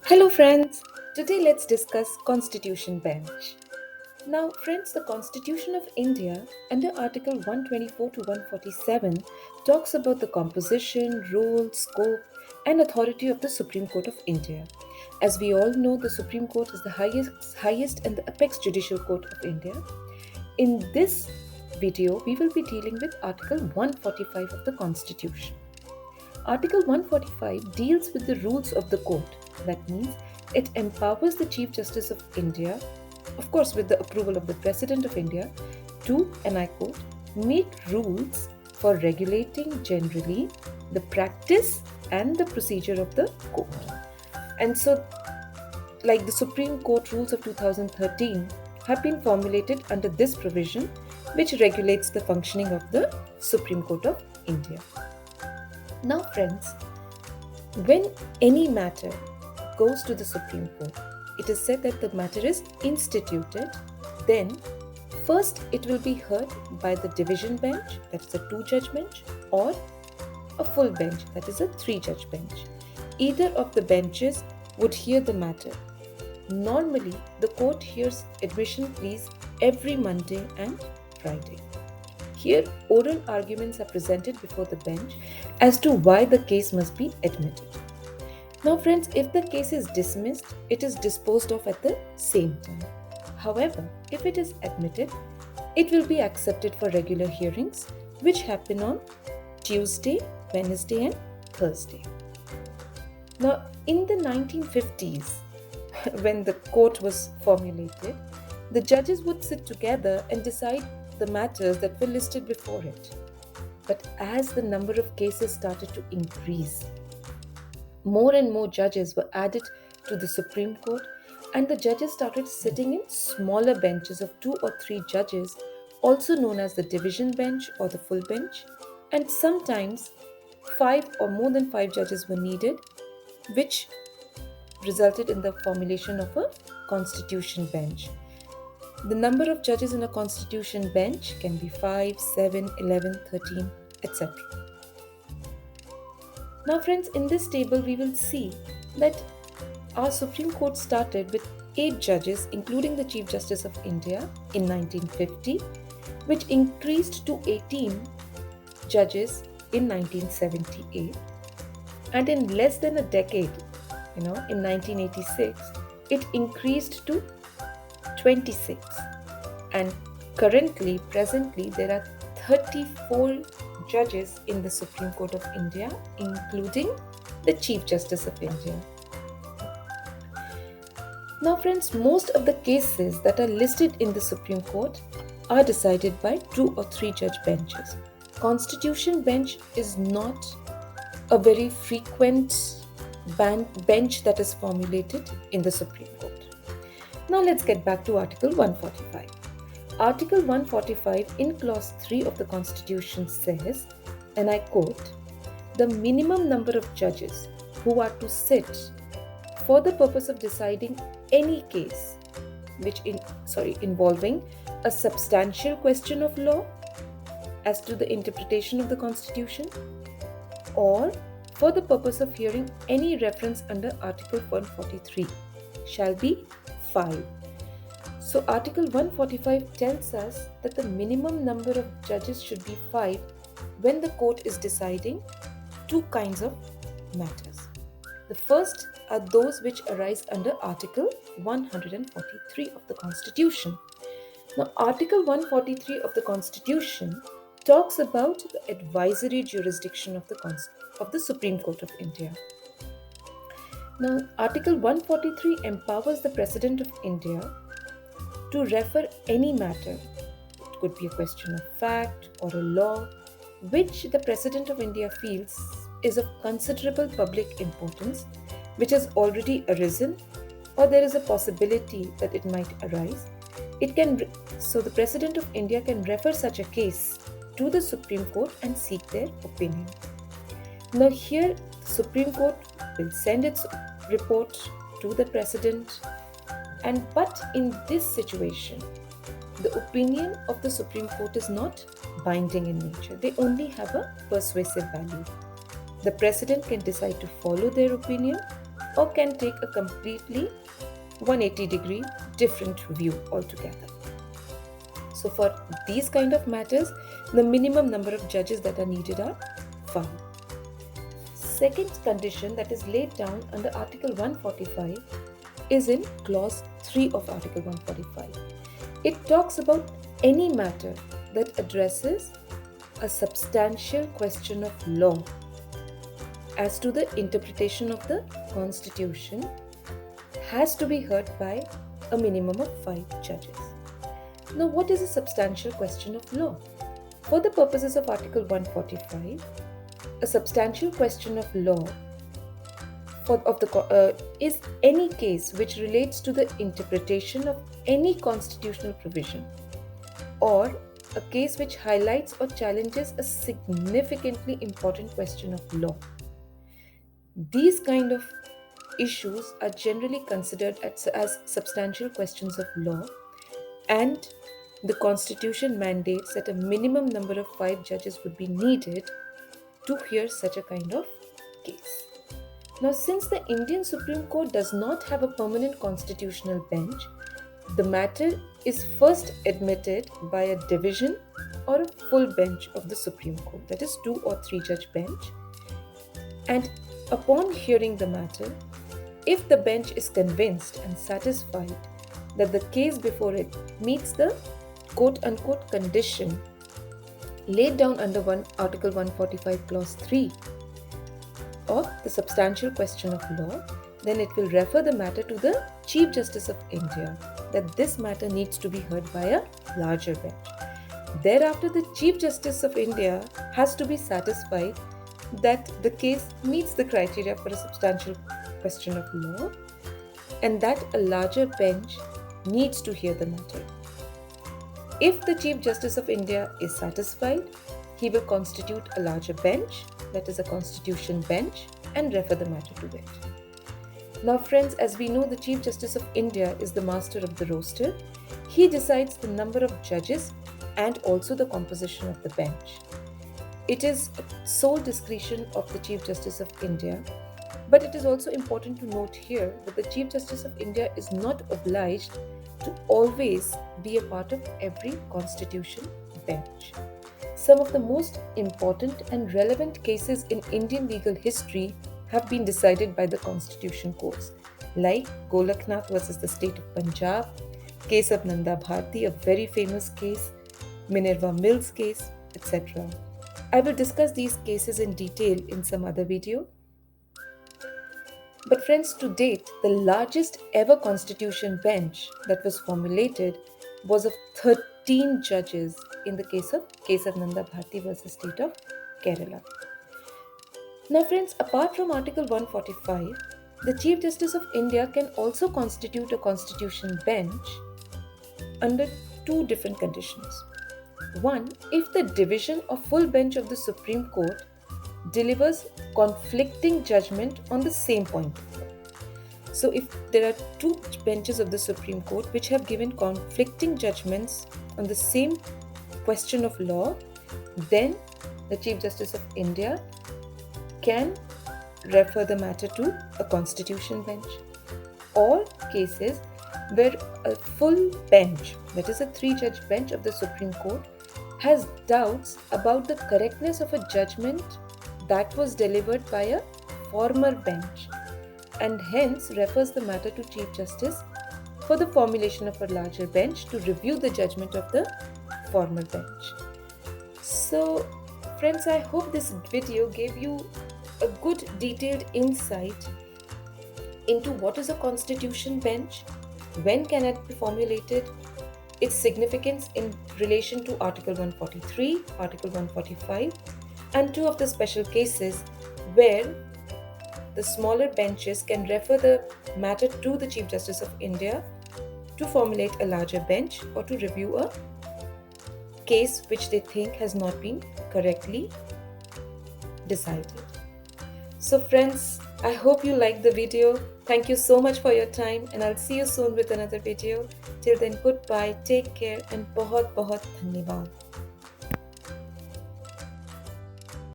Hello friends, today let's discuss Constitution Bench. Now friends, the Constitution of India under Article 124 to 147 talks about the composition, role, scope and authority of the Supreme Court of India. As we all know, the Supreme Court is the highest and the apex judicial court of India. In this video, we will be dealing with Article 145 of the Constitution. Article 145 deals with the rules of the court. That means it empowers the Chief Justice of India, of course, with the approval of the President of India, to, and I quote, make rules for regulating generally the practice and the procedure of the court. And so, like the Supreme Court rules of 2013 have been formulated under this provision, which regulates the functioning of the Supreme Court of India. Now, friends, when any matter goes to the Supreme Court, it is said that the matter is instituted. Then, first it will be heard by the division bench, that is a two-judge bench, or a full bench, that is a three-judge bench. Either of the benches would hear the matter. Normally, the court hears admission pleas every Monday and Friday. Here, oral arguments are presented before the bench as to why the case must be admitted. Now, friends, if the case is dismissed, it is disposed of at the same time. However, if it is admitted, it will be accepted for regular hearings, which happen on Tuesday, Wednesday, and Thursday. Now, in the 1950s, when the court was formulated, the judges would sit together and decide the matters that were listed before it. But as the number of cases started to increase, more and more judges were added to the Supreme Court, and the judges started sitting in smaller benches of 2 or 3 judges, also known as the division bench or the full bench, and sometimes 5 or more than 5 judges were needed, which resulted in the formulation of a constitution bench. The number of judges in a constitution bench can be 5, 7, 11, 13, etc. Now friends, in this table we will see that our Supreme Court started with 8 judges, including the Chief Justice of India in 1950, which increased to 18 judges in 1978. And in less than a decade, in 1986, it increased to 26. And presently, there are 34 judges in the Supreme Court of India, including the Chief Justice of India. Now, friends, most of the cases that are listed in the Supreme Court are decided by 2 or 3 judge benches. Constitution bench is not a very frequent bench that is formulated in the Supreme Court. Now let's get back to Article 145. Article 145 in Clause 3 of the Constitution says, and I quote, the minimum number of judges who are to sit for the purpose of deciding any case involving a substantial question of law as to the interpretation of the Constitution, or for the purpose of hearing any reference under Article 143 shall be 5. So Article 145 tells us that the minimum number of judges should be 5 when the court is deciding 2 kinds of matters. The first are those which arise under Article 143 of the Constitution. Now, Article 143 of the Constitution talks about the advisory jurisdiction of the Supreme Court of India. Now, Article 143 empowers the President of India to refer any matter. It could be a question of fact or a law, which the President of India feels is of considerable public importance, which has already arisen, or there is a possibility that it might arise. So the President of India can refer such a case to the Supreme Court and seek their opinion. Now here, the Supreme Court will send its report to the President, but in this situation, the opinion of the Supreme Court is not binding in nature. They only have a persuasive value. The President can decide to follow their opinion or can take a completely 180-degree different view altogether. So for these kind of matters, the minimum number of judges that are needed are 5. Second condition that is laid down under Article 145 is in Clause 3 of Article 145. It talks about any matter that addresses a substantial question of law as to the interpretation of the Constitution has to be heard by a minimum of 5 judges. Now, what is a substantial question of law? For the purposes of Article 145, a substantial question of law is any case which relates to the interpretation of any constitutional provision, or a case which highlights or challenges a significantly important question of law. These kind of issues are generally considered as substantial questions of law, and the Constitution mandates that a minimum number of 5 judges would be needed to hear such a kind of case. Now, since the Indian Supreme Court does not have a permanent constitutional bench, the matter is first admitted by a division or a full bench of the Supreme Court, that is 2 or 3 judge bench. And upon hearing the matter, if the bench is convinced and satisfied that the case before it meets the quote-unquote condition laid down under Article 145 Clause 3 of the substantial question of law, then it will refer the matter to the Chief Justice of India, that this matter needs to be heard by a larger bench. Thereafter, the Chief Justice of India has to be satisfied that the case meets the criteria for a substantial question of law, and that a larger bench needs to hear the matter. If the Chief Justice of India is satisfied, he will constitute a larger bench, that is a constitution bench, and refer the matter to it. Now friends, as we know, the Chief Justice of India is the master of the roster. He decides the number of judges and also the composition of the bench. It is sole discretion of the Chief Justice of India, but it is also important to note here that the Chief Justice of India is not obliged to always be a part of every constitution bench. Some of the most important and relevant cases in Indian legal history have been decided by the constitution courts, like Golaknath versus the state of Punjab, case of Nanda Bharti, a very famous case, Minerva Mills case, etc. I will discuss these cases in detail in some other video. But friends, to date, the largest ever constitution bench that was formulated was of 13 judges in the case of Nanda Bharti versus state of Kerala. Now friends, apart from Article 145, the Chief Justice of India can also constitute a constitution bench under 2 different conditions. One, if the division or full bench of the Supreme Court delivers conflicting judgment on the same point. So if there are 2 benches of the Supreme Court which have given conflicting judgments on the same question of law, then the Chief Justice of India can refer the matter to a constitution bench. Or cases where a full bench, that is a 3-judge bench of the Supreme Court, has doubts about the correctness of a judgment that was delivered by a former bench, and hence refers the matter to Chief Justice for the formulation of a larger bench to review the judgment of the former bench. So friends, I hope this video gave you a good detailed insight into what is a constitution bench, when can it be formulated, its significance in relation to Article 143, Article 145, and 2 of the special cases where the smaller benches can refer the matter to the Chief Justice of India to formulate a larger bench or to review a case which they think has not been correctly decided. So friends, I hope you liked the video. Thank you so much for your time, and I'll see you soon with another video. Till then, goodbye, take care, and बहुत बहुत धन्यवाद.